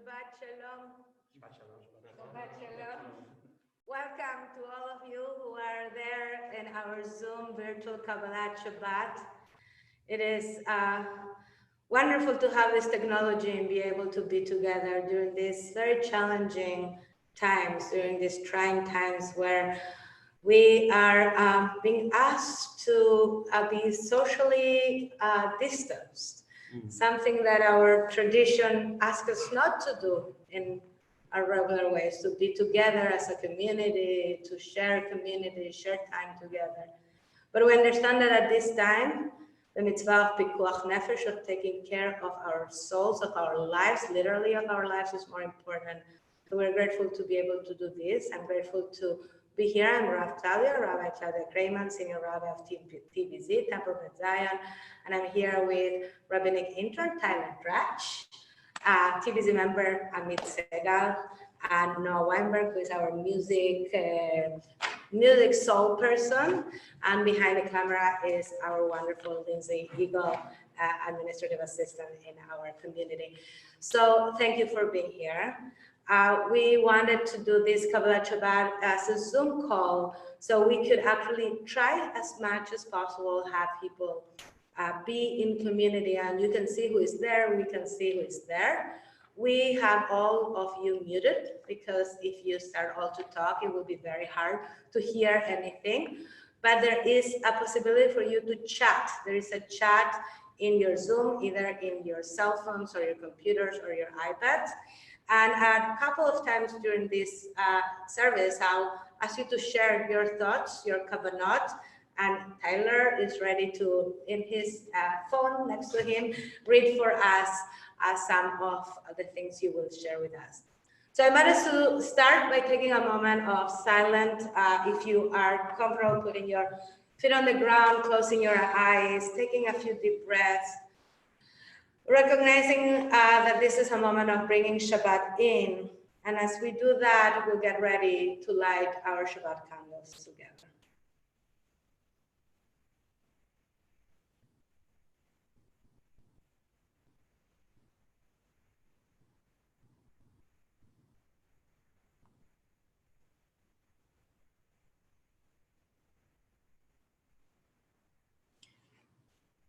Shabbat Shalom. Shabbat Shalom. Welcome to all of you who are there in our Zoom virtual Kabbalat Shabbat. It is wonderful to have this technology and be able to be together during these very challenging times, during these trying times where we are being asked to be socially distanced. Something that our tradition asks us not to do in our regular ways, to be together as a community, to share community, share time together. But we understand that at this time, the mitzvah of pikuach nefesh, of taking care of our souls, of our lives, literally of our lives, is more important. So we're grateful to be able to do this. I'm grateful to be here. I'm Rabbi Claudia Krayman, Senior Rabbi of TBZ, Temple Bet Zion, and I'm here with Rabbinic Intern Tyler Dratch, TBZ member Amit Segal, and Noah Weinberg, who is our music soul person, and behind the camera is our wonderful Lindsay Eagle, administrative assistant in our community. So thank you for being here. We wanted to do this Kabbalat Shabbat as a Zoom call, so we could actually try as much as possible, have people be in community, and you can see who is there, we can see who is there. We have all of you muted, because if you start all to talk, it will be very hard to hear anything. But there is a possibility for you to chat. There is a chat in your Zoom, either in your cell phones or your computers or your iPads. And a couple of times during this service, I'll ask you to share your thoughts, your kavanot, and Tyler is ready to, in his phone next to him, read for us some of the things you will share with us. So I wanted to start by taking a moment of silence. If you are comfortable putting your feet on the ground, closing your eyes, taking a few deep breaths, recognizing that this is a moment of bringing Shabbat in. And as we do that, we'll get ready to light our Shabbat candles together.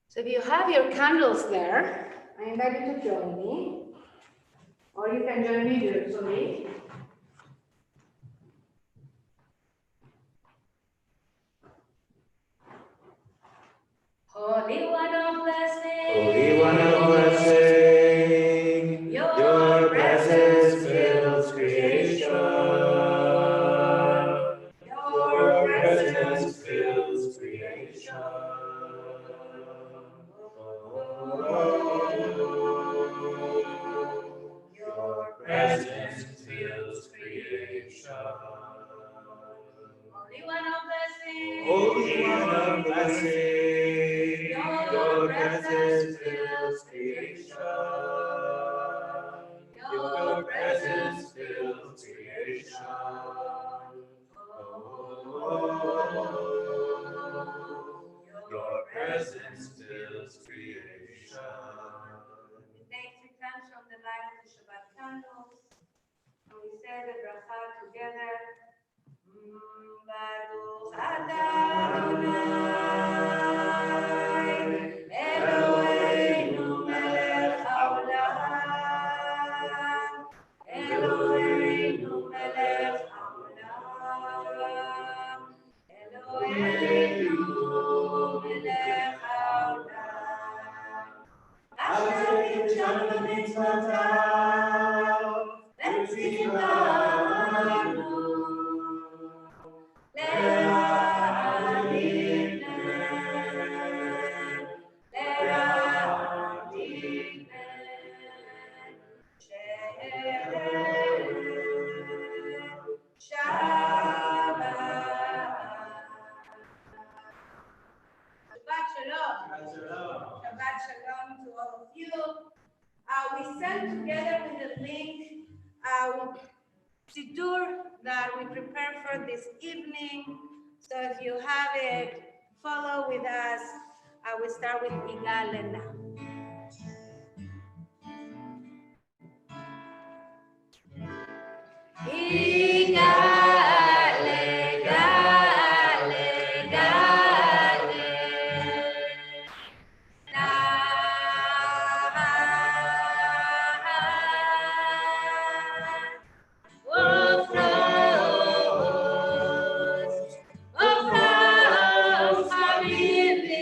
So if you have your candles there, I invite you to join me, or you can join me virtually. Holy One of Blessing, Holy One of Blessing, your presence fills creation. Your presence fills creation. Your presence fills creation. Holy One of Blessing, Holy One of Blessing, your presence fills creation. Your presence fills creation. Your presence fills creation. Take three times from the light of the Shabbat candles, and we say the bracha together. Baruch atah Adonai, Eloheinu melech haolam, Eloheinu melech haolam, together with the link Siddur that we prepared for this evening. So if you have it, follow with us. I will start with Igal Lena. Igale, gale, gale, na, ofros, habibi,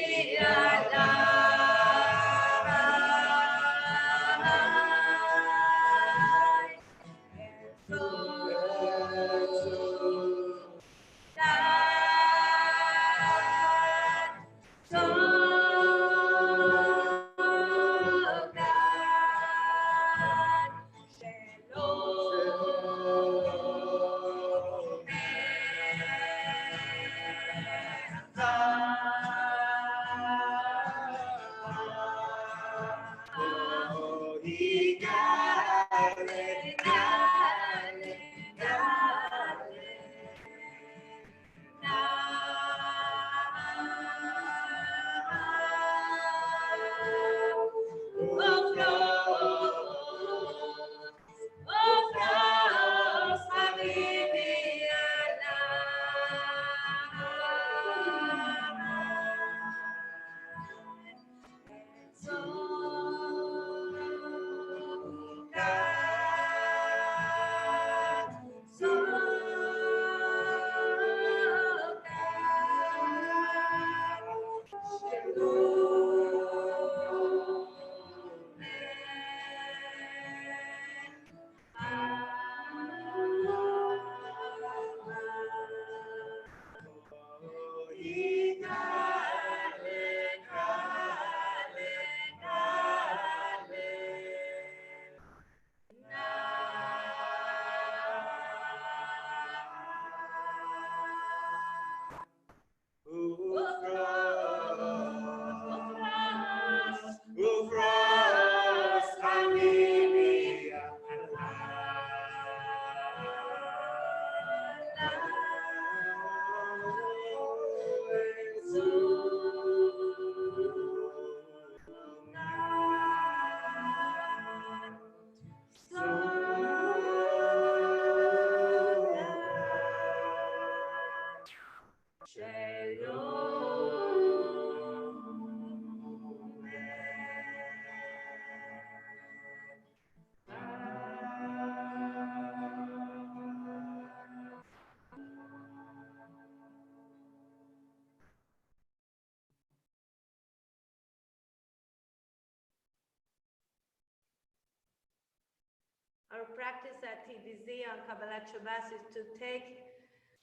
Our practice at TBZ on Kabbalat Shabbat is to take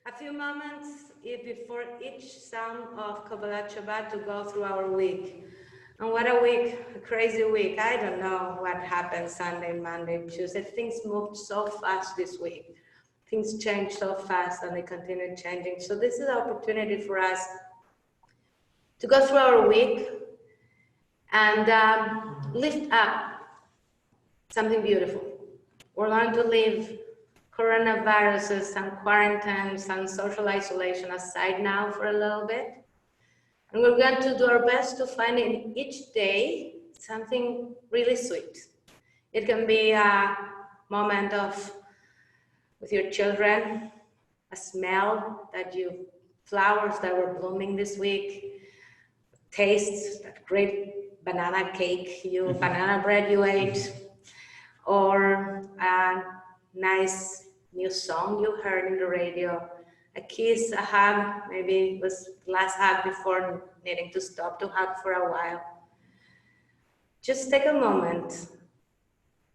a few moments before each sound of Kabbalat Shabbat to go through our week. And what a week, a crazy week. I don't know what happened Sunday, Monday, Tuesday. Things moved so fast this week. Things changed so fast and they continue changing. So this is an opportunity for us to go through our week and lift up something beautiful. We're going to leave coronaviruses and quarantines and social isolation aside now for a little bit. And we're going to do our best to find in each day something really sweet. It can be a moment with your children, a smell flowers that were blooming this week, taste that great banana cake, banana bread you ate, or a nice new song you heard in the radio, a kiss, a hug, maybe it was the last hug before needing to stop to hug for a while. Just take a moment.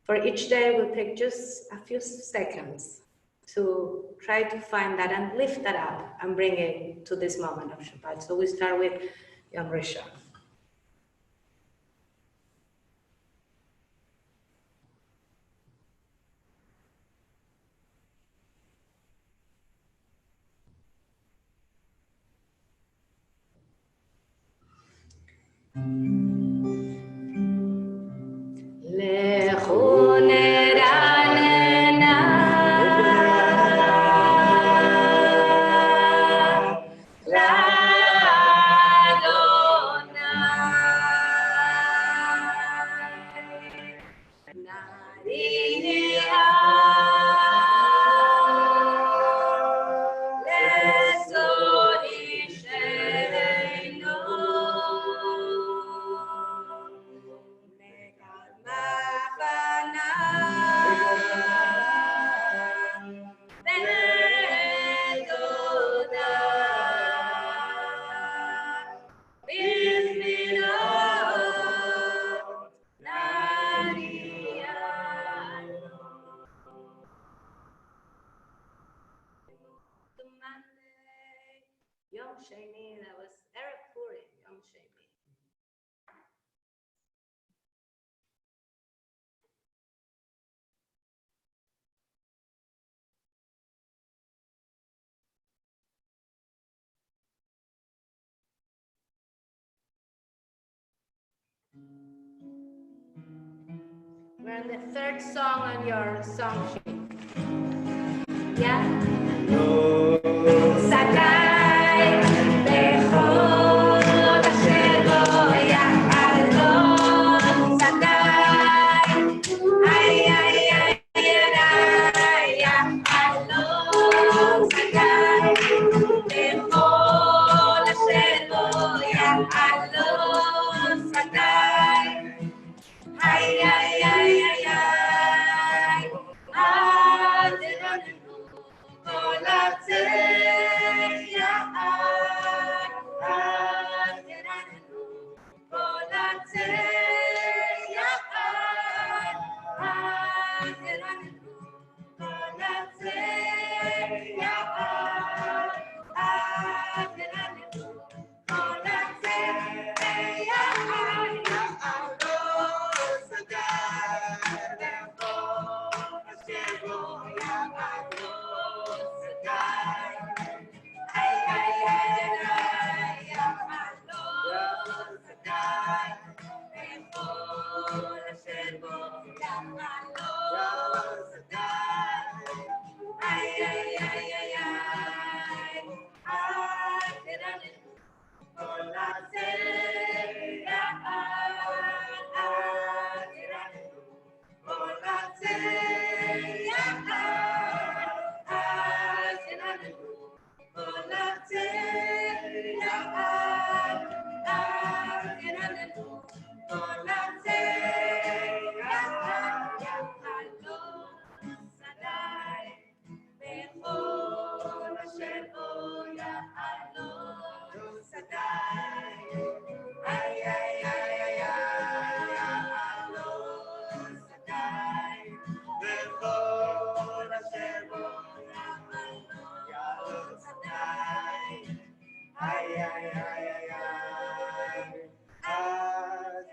For each day, we'll take just a few seconds to try to find that and lift that up and bring it to this moment of Shabbat. So we start with Yom Rishon. Lechu Yom Sheni, that was Erev Purim, Yom Sheni. We're on the third song on your song sheet. Yeah? Sakai, Bechol, Asher Lo Ya'alon, Sakai, Ay, ay, ay, ay, Ya'alon, Sakai, Bechol, Asher Lo Ya'alon, Sakai, Ay, ay, ay, ay, ay,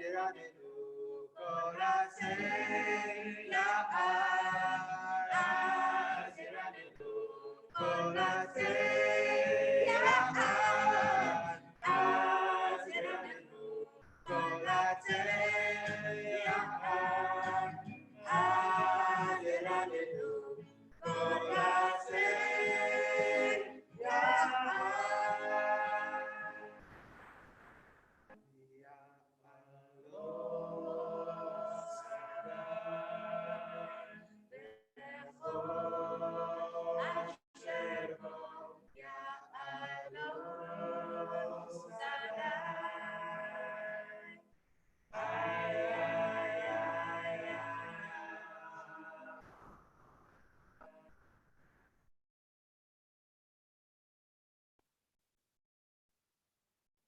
Adiranu, Kolateya, Adiranu, Kolateya, Adiranu, Kolateya, Adiranu, Kolateya,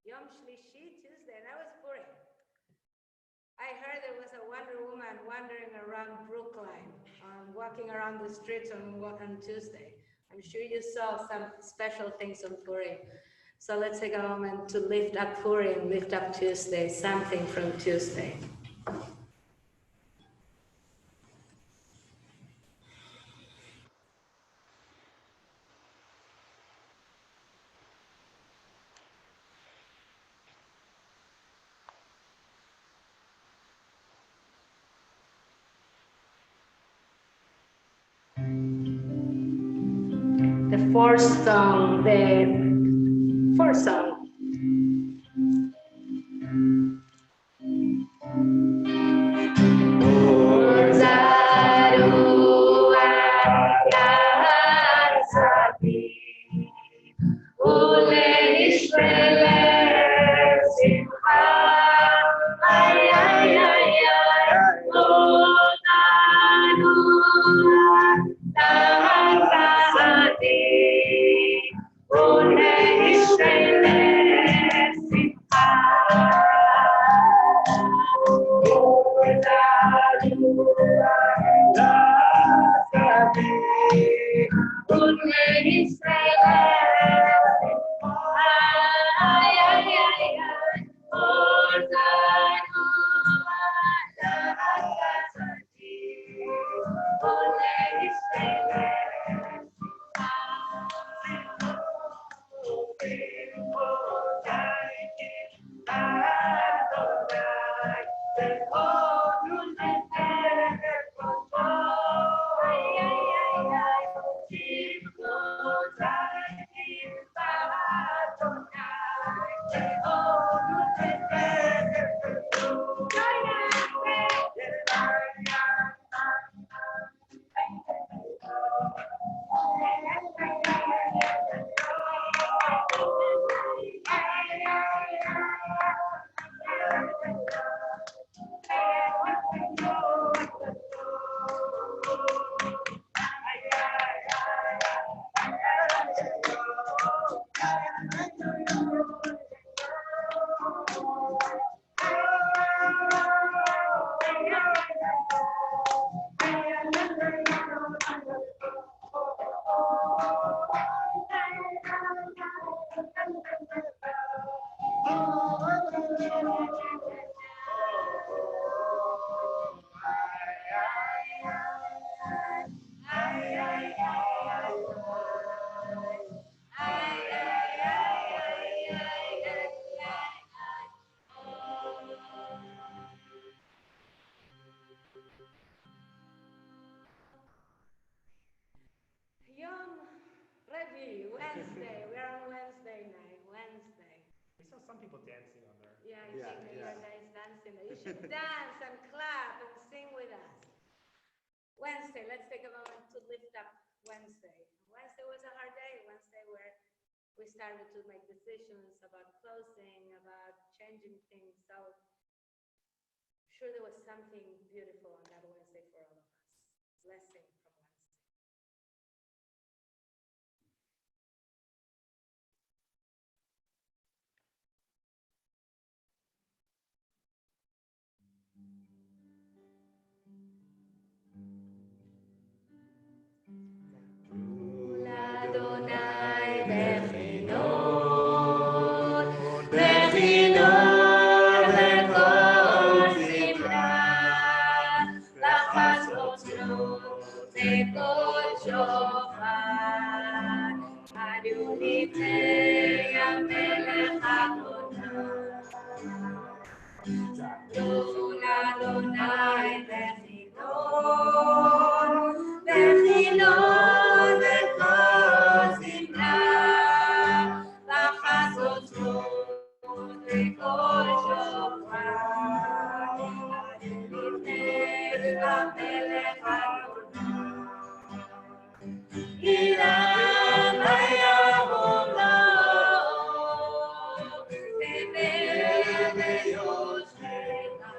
Yom Shlishi, Tuesday, that was Purim. I heard there was a Wonder Woman wandering around Brookline, walking around the streets on Tuesday. I'm sure you saw some special things on Purim. So let's take a moment to lift up Purim, lift up Tuesday, something from Tuesday. The fourth song. Yom Revi, Wednesday. We're on Wednesday night. Wednesday. We saw some people dancing on there. Yeah, I Yeah, think that yeah. your guys dancing. You should dance and clap and sing with us. Wednesday, let's take a moment to lift up Wednesday. Wednesday was a hard day. Wednesday where we started to make decisions about closing, about changing things. So sure there was something beautiful on that Wednesday for all of us. Blessing from Wednesday. Adonai Bechinot, Bechinot leKol Zimra, Lachazotzot leKol Shofar, Hayu Lifnei HaMelech Adonai. Adonai Bechinot, Bechinot leKol Zimra, Lachazotzot leKol Shofar, Lifnei HaMelech Adonai. Iram hayamom lo, tevel veyoshveka.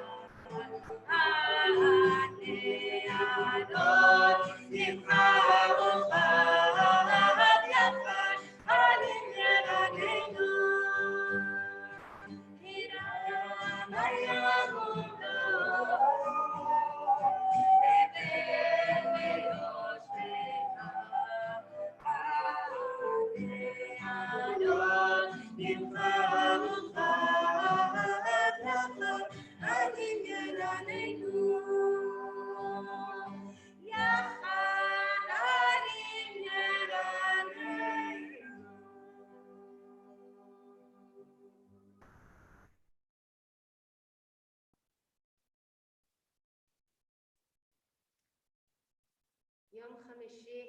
Yom Hamishi,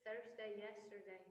Thursday, yesterday.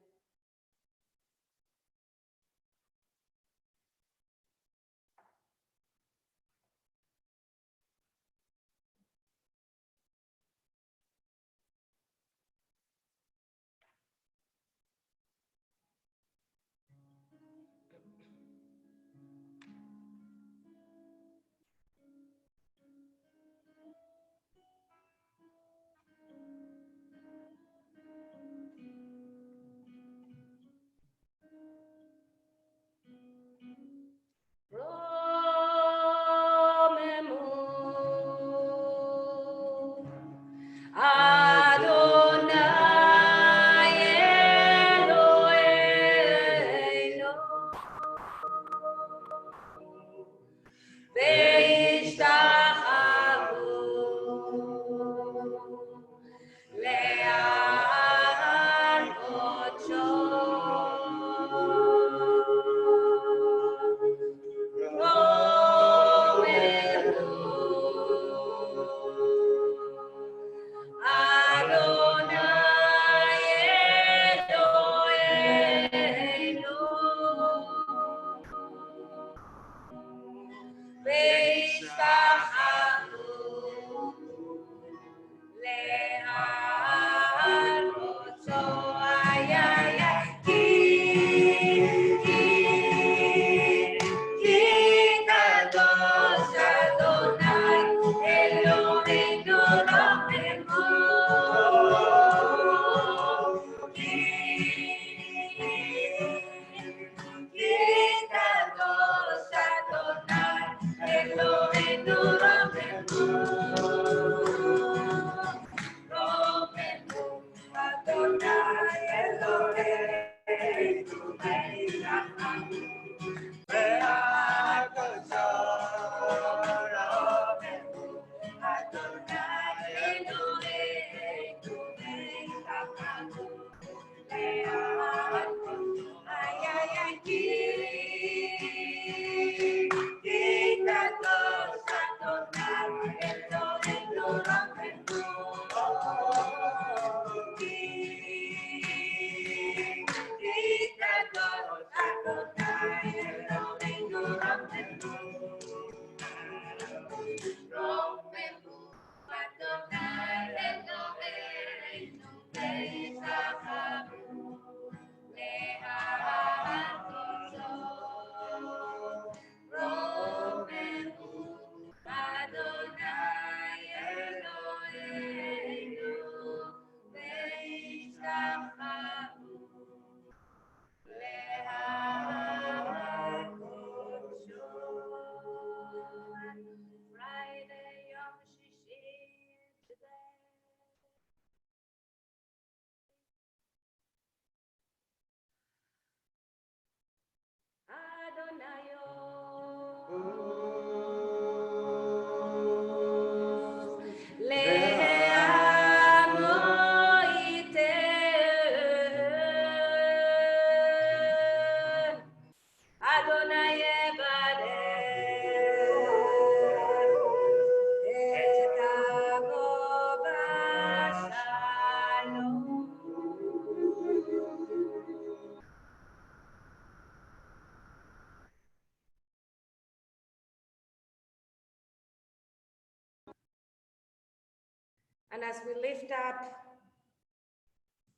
And as we lift up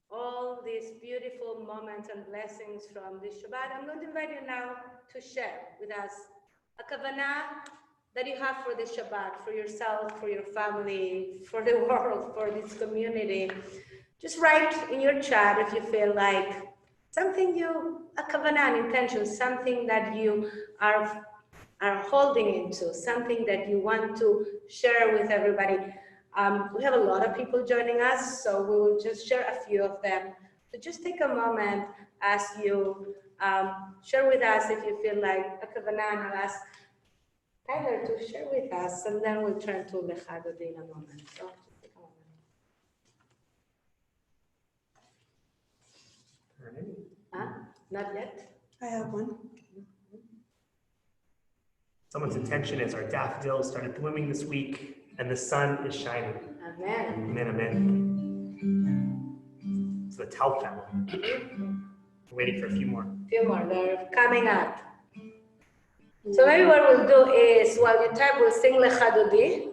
all these beautiful moments and blessings from this Shabbat, I'm going to invite you now to share with us a kavanah that you have for this Shabbat, for yourself, for your family, for the world, for this community. Just write in your chat if you feel like something a kavanah, an intention, something that you are holding into, something that you want to share with everybody. We have a lot of people joining us, so we will just share a few of them. So just take a moment as you share with us if you feel like a kavanah, and I'll ask Tyler to share with us, and then we'll turn to Lecha Dodi in a moment. So just take a moment. Not yet? I have one. Someone's intention is our daffodils started blooming this week and the sun is shining. Amen. Amen, amen. So the Tau family. We're waiting for a few more. They're coming up. So maybe what we'll do is, while you type, we'll sing Lecha Dodi,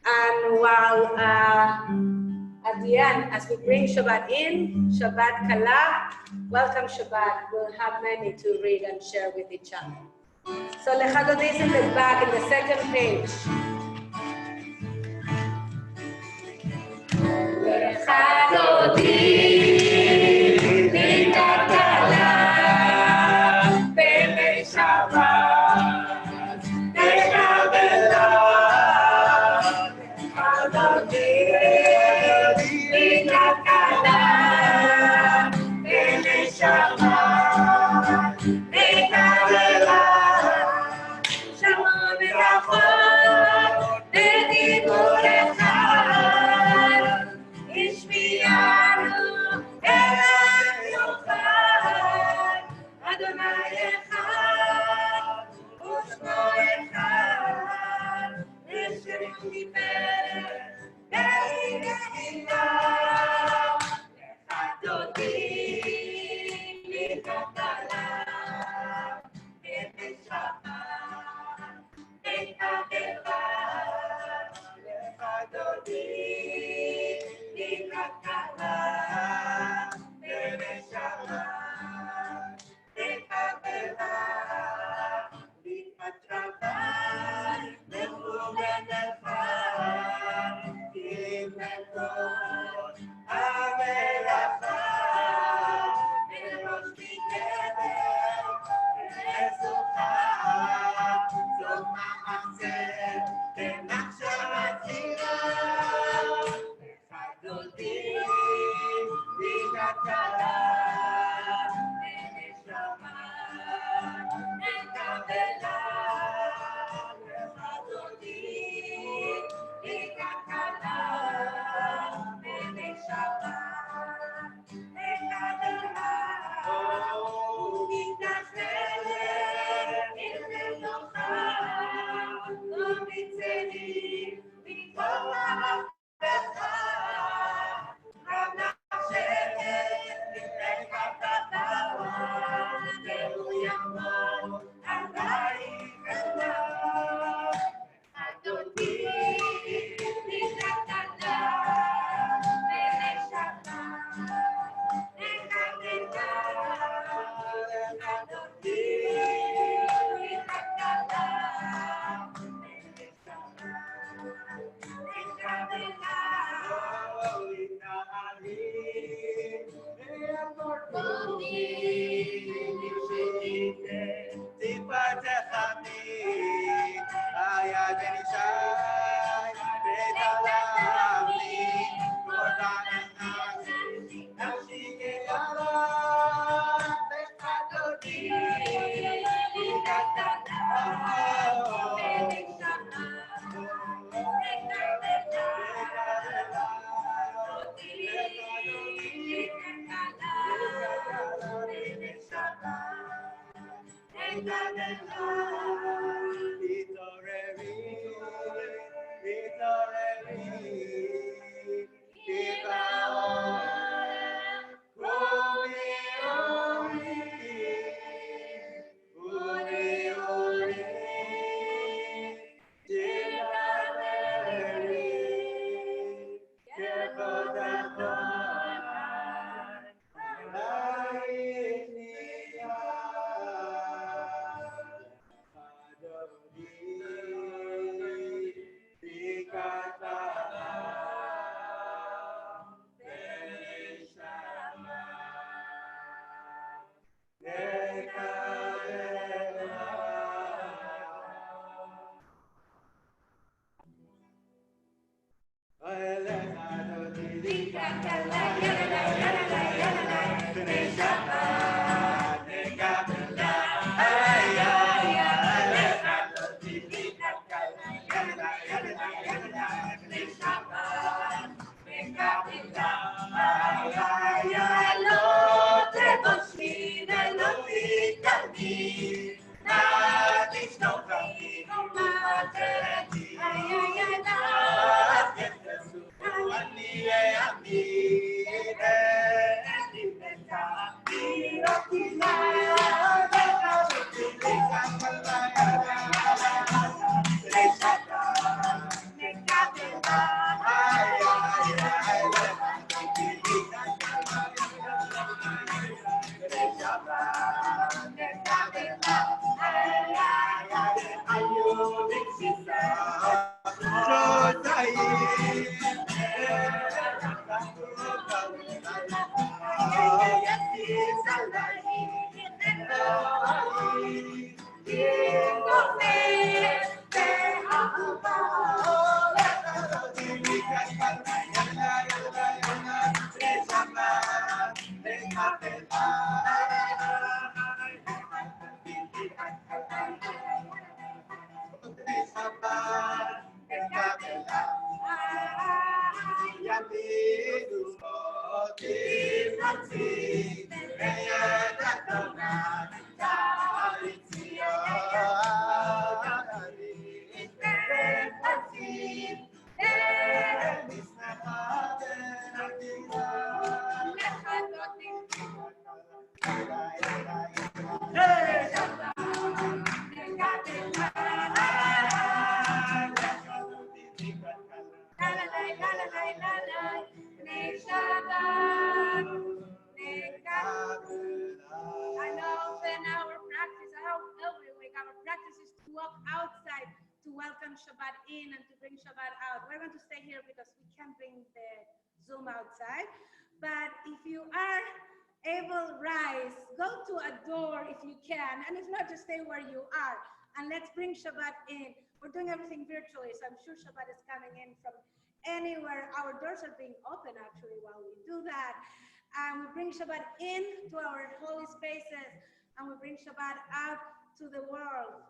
and while at the end, as we bring Shabbat in, Shabbat Kala, welcome Shabbat, we'll have many to read and share with each other. So Lecha Dodi is in the back, in the second page. Lecha Dodi. Shabbat in and to bring Shabbat out. We're going to stay here because we can't bring the Zoom outside. But if you are able, rise, go to a door if you can, and if not, just stay where you are. And let's bring Shabbat in. We're doing everything virtually, so I'm sure Shabbat is coming in from anywhere. Our doors are being open actually while we do that. And we bring Shabbat in to our holy spaces, and we bring Shabbat out to the world.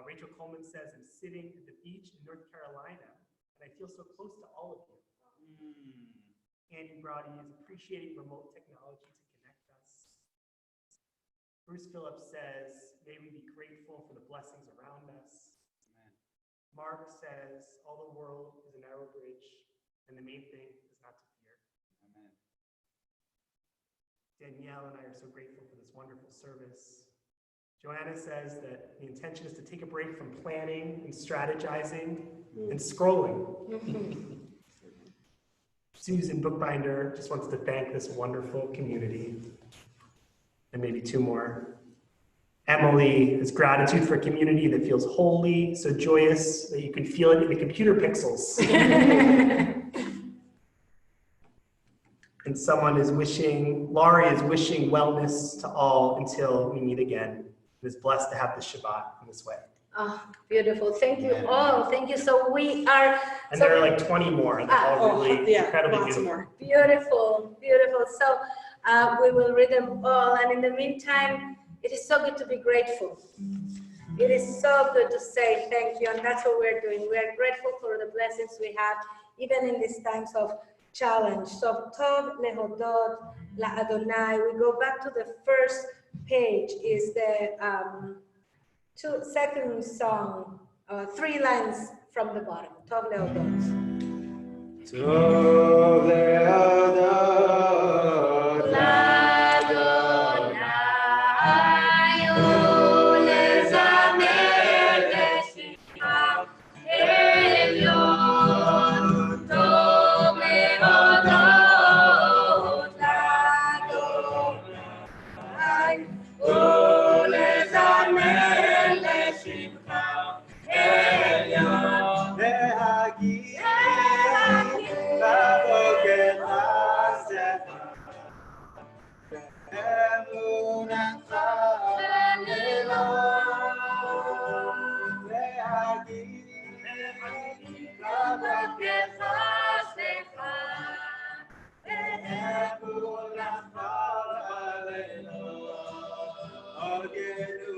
Rachel Coleman says, I'm sitting at the beach in North Carolina, and I feel so close to all of you. Andy Brody is appreciating remote technology to connect us. Bruce Phillips says, may we be grateful for the blessings around us. Amen. Mark says, all the world is a narrow bridge, and the main thing is not to fear. Amen. Danielle and I are so grateful for this wonderful service. Joanna says that the intention is to take a break from planning and strategizing and scrolling. Susan Bookbinder just wants to thank this wonderful community. And maybe two more. Emily has gratitude for a community that feels holy, so joyous that you can feel it in the computer pixels. And someone is wishing, Laurie is wishing wellness to all until we meet again. It is blessed to have this Shabbat in this way. Oh, beautiful. Thank you all. Thank you. So we are. And there are like 20 more. They're all really incredibly lots beautiful. more. Beautiful, beautiful. So we will read them all. And in the meantime, it is so good to be grateful. It is so good to say thank you. And that's what we're doing. We are grateful for the blessings we have, even in these times of challenge. So Tov lehodot la Adonai. We go back to the first page. Is the second song, 3 lines from the bottom. Tov lehodot. Tov lehodot L'Adonai, u'lezamer le'shimcha elyon. Tov lehodot l'Adonai, u'lezamer le'shimcha elyon. להגיד בבוקר תעשה אמונתך בלילות להגיד בבוקר תעשה אמונתך בלילות Ogenu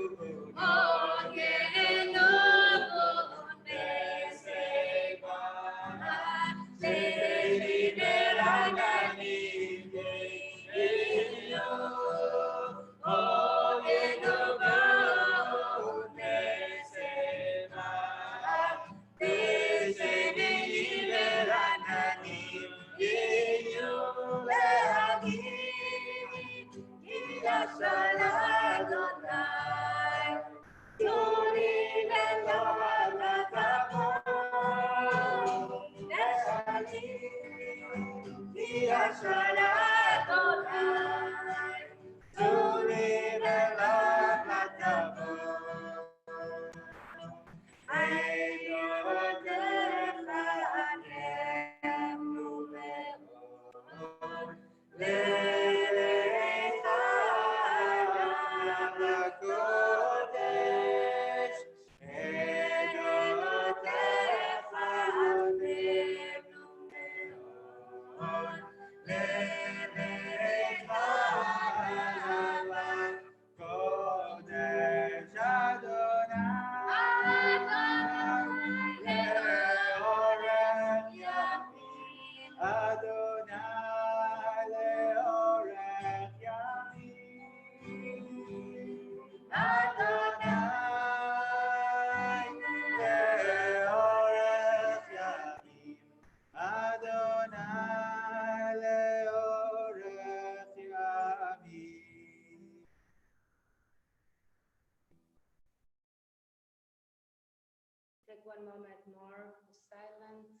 Take one moment more for silence.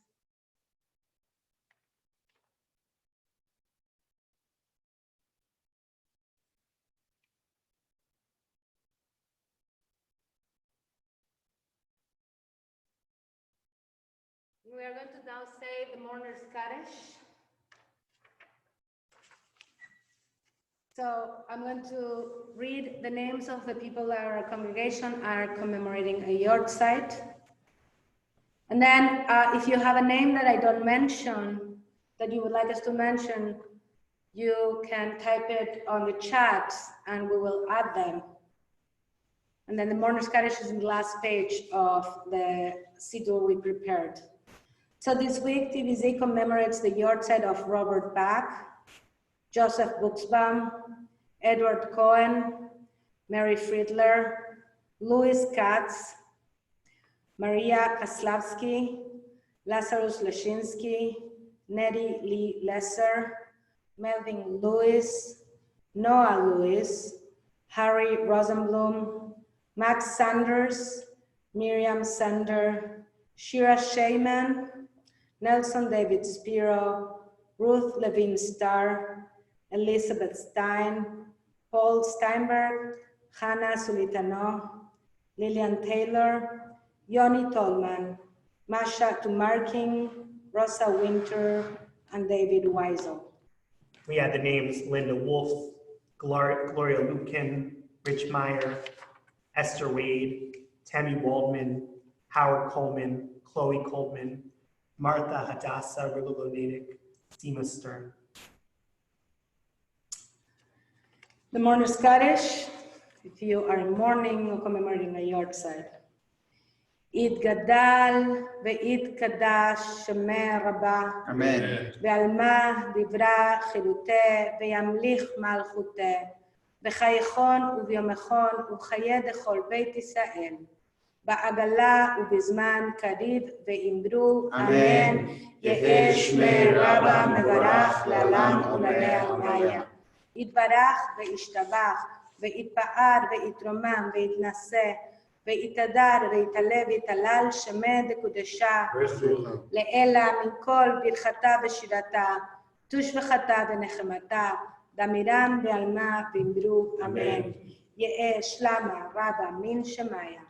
We are going to now say the mourner's Kaddish. So I'm going to read the names of the people that our congregation are commemorating a yahrzeit. And then if you have a name that I don't mention, that you would like us to mention, you can type it on the chat and we will add them. And then the mourner's Kaddish is in the last page of the siddur we prepared. So this week, TBZ commemorates the yahrzeit of Robert Bach, Joseph Buxbaum, Edward Cohen, Mary Friedler, Louis Katz, Maria Kaslavsky, Lazarus Leshinsky, Nettie Lee Lesser, Melvin Lewis, Noah Lewis, Harry Rosenblum, Max Sanders, Miriam Sander, Shira Shayman, Nelson David Spiro, Ruth Levine Starr, Elizabeth Stein, Paul Steinberg, Hannah Sulitano, Lillian Taylor, Yoni Tolman, Masha Tumarking, Rosa Winter, and David Weisel. We had the names Linda Wolf, Gloria Lukin, Rich Meyer, Esther Wade, Tammy Waldman, Howard Coleman, Chloe Coleman, Martha Hadassah Rigolo-Natick, Seema Stern. The mourner's Kaddish, if you are in mourning or commemorating a yahrzeit. Id Gadal ve'id Kadash Shemeh Rabbah. Amen. Ve'alma divra chilute ve'yamlich malchute. B'chayechon u'vyomechon u'chaye dechol Beit Yisrael. Ba'agala u'bizman karib ve'imru. Amen. Ye'eh Shmei Rabba mevarach la'alam u'laleh maya. Yitbarach ve'ishtabach ve'itpa'ar ve'itromam ve'itnaseh. ויתהדר ויתעלה ויתהלל שמי דקודשה לאלה מכל ברכתה ושירתה תושבחתה ונחמתה דמירם בעלמה ואמרו אמן יהא שלמה רבה מן שמיה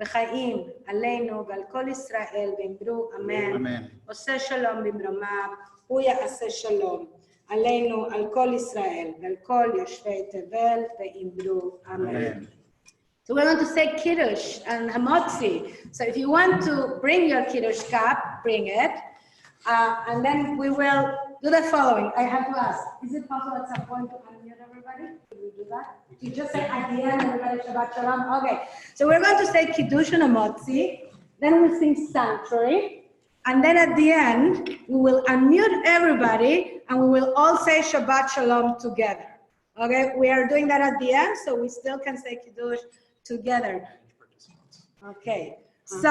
וחיים עלינו ועל כל ישראל ואמרו אמן עושה שלום במרומיו הוא יעשה שלום עלינו על כל ישראל ועל כל יושבי תבל ואמרו אמן. So we're going to say Kiddush and Hamotzi. So if you want to bring your Kiddush cup, bring it. And then we will do the following. I have to ask, is it possible at some point to unmute everybody? Can we do that? You just say at the end, everybody Shabbat Shalom. Okay. So we're going to say Kiddush and Hamotzi. Then we'll sing Sanctuary. And then at the end, we will unmute everybody and we will all say Shabbat Shalom together. Okay. We are doing that at the end, so we still can say Kiddush together. Okay, so,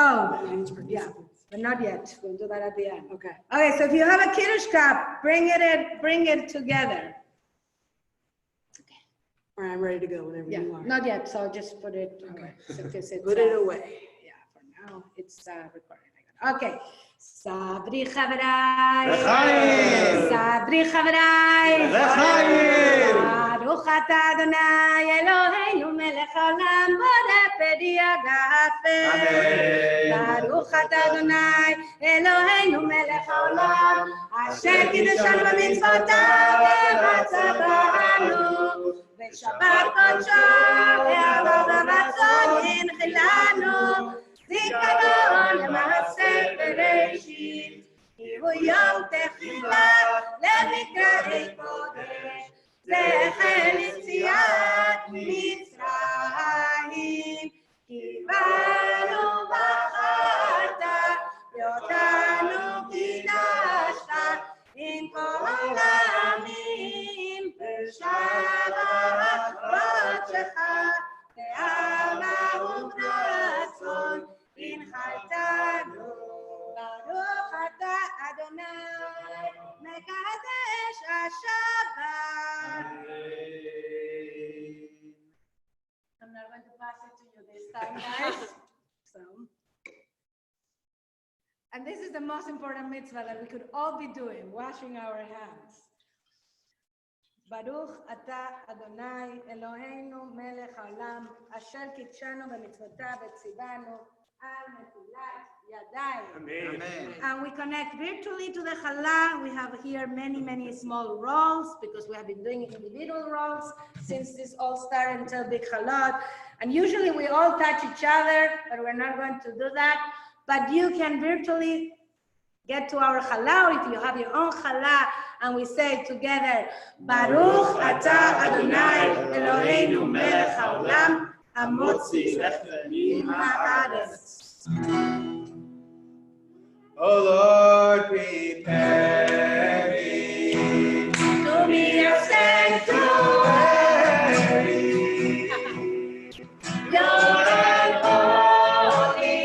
yeah, but not yet. We'll do that at the end. Okay. Okay, so if you have a Kiddush cup, bring it together. Okay. All right, I'm ready to go whenever you are. Not yet, so just put it away. Okay. So Put it away. Yeah, for now, it's recording. Okay. Sabri Chavrai. L'chaim. Sabri Chavrai. L'chaim. Baruch atah Adonai Eloheinu melech haolam borei peri hagafel. Amen. Baruch atah Adonai Eloheinu melech haolam asher kiddeshanu b'mitzvotav v'ratzah banu v'shabbat kodsho ve'ahava v'ratzon hinchilanu zikaron lema'aseh bereshit hivu yom techila lemikrei kodesh זכר יציאת מצרים, כי בנו בחרת, ואותנו קידשת, עם כל העמים, בשבת קודשך, באהבה וברצון, הנחלתנו. ברוך אתה אדוני, מקדש השבת. I'm not going to pass it to you this time, guys. And this is the most important mitzvah that we could all be doing, washing our hands. Baruch atah Adonai Eloheinu melech haolam asher kitshanu b'mitzvotav v'tzivanu al netilat yadayim. Amen. And we connect virtually to the challah. We have here many small rolls because we have been doing individual rolls since this all started until big challah. And usually we all touch each other, but we're not going to do that. But you can virtually get to our challah, if you have your own challah, and we say together, Baruch atah Adonai Eloheinu melech haolam hamotzi lechem haaretz. Oh Lord, prepare me To be a sanctuary, pure and holy.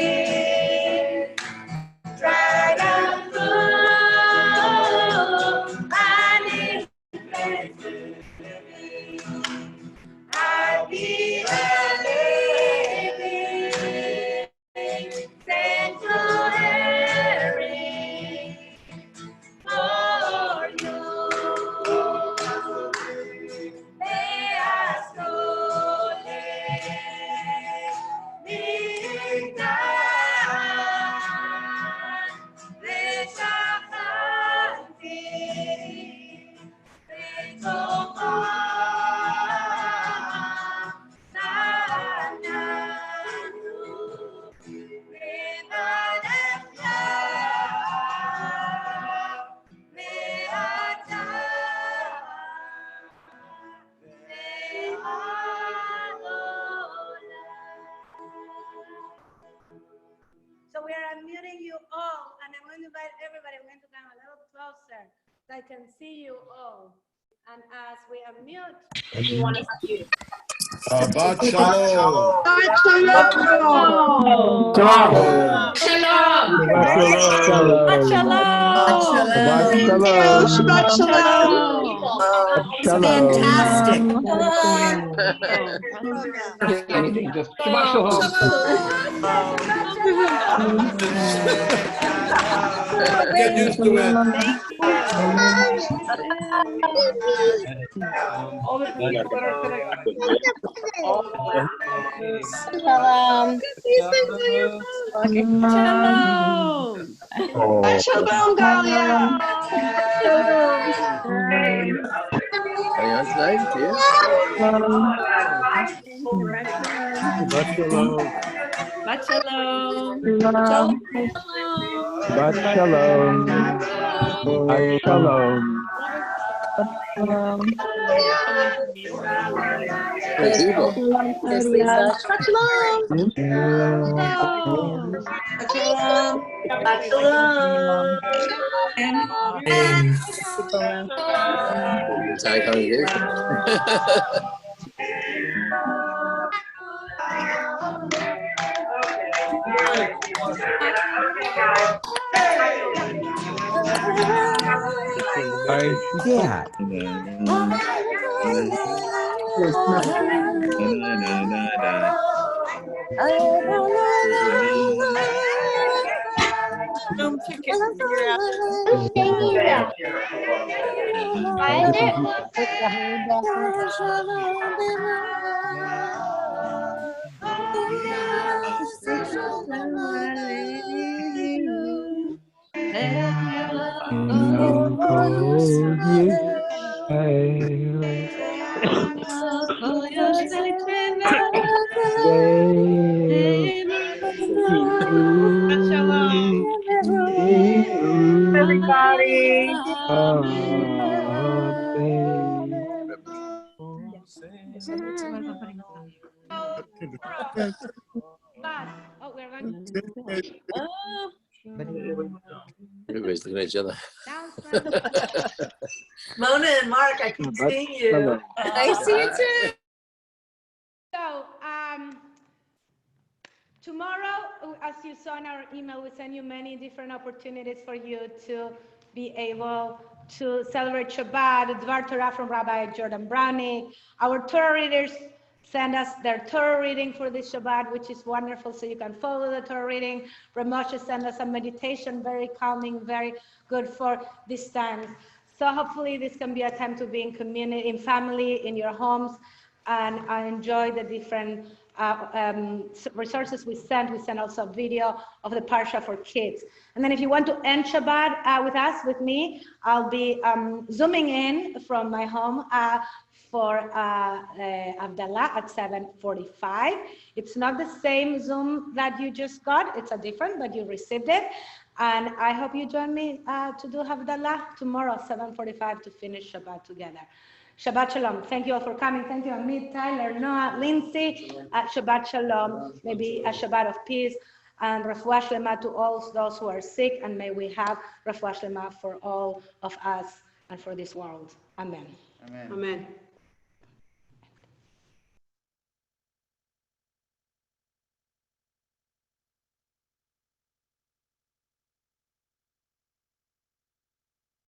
bring you all, and I'm going to invite everybody. I'm going to come a little closer so I can see you all. And as we unmute, everyone is muted. Shabbat shalom. Shalom. Fantastic. Get used to it. All the people that are connected. Shalom. Shalom, Galia. Shabbat shalom. Shabbat shalom. Yes, Lisa. Shalom. Entire congregation. Yeah. Oh, we're going Everybody's looking at each other. Mona and Mark, I can see you. I see you too. So, tomorrow, as you saw in our email, we send you many different opportunities for you to be able to celebrate Shabbat, Dvar Torah from Rabbi Jordan Browning. Our Torah readers send us their Torah reading for this Shabbat, which is wonderful, so you can follow the Torah reading. Ramosha sent us a meditation, very calming, very good for this time. So hopefully this can be a time to be in community, in family, in your homes, and enjoy the different resources we sent. We sent also a video of the Parsha for kids. And then if you want to end Shabbat with us, with me, I'll be zooming in from my home for Abdallah at 7:45. It's not the same Zoom that you just got. It's a different, but you received it. And I hope you join me to do Abdallah tomorrow, 7:45, to finish Shabbat together. Shabbat Shalom. Thank you all for coming. Thank you, Amit, Tyler, Noah, Lindsay. Shabbat Shalom. Maybe a Shabbat of peace. And Refuah Shlema to all those who are sick. And may we have Refuah Shlema for all of us and for this world. Amen. Amen.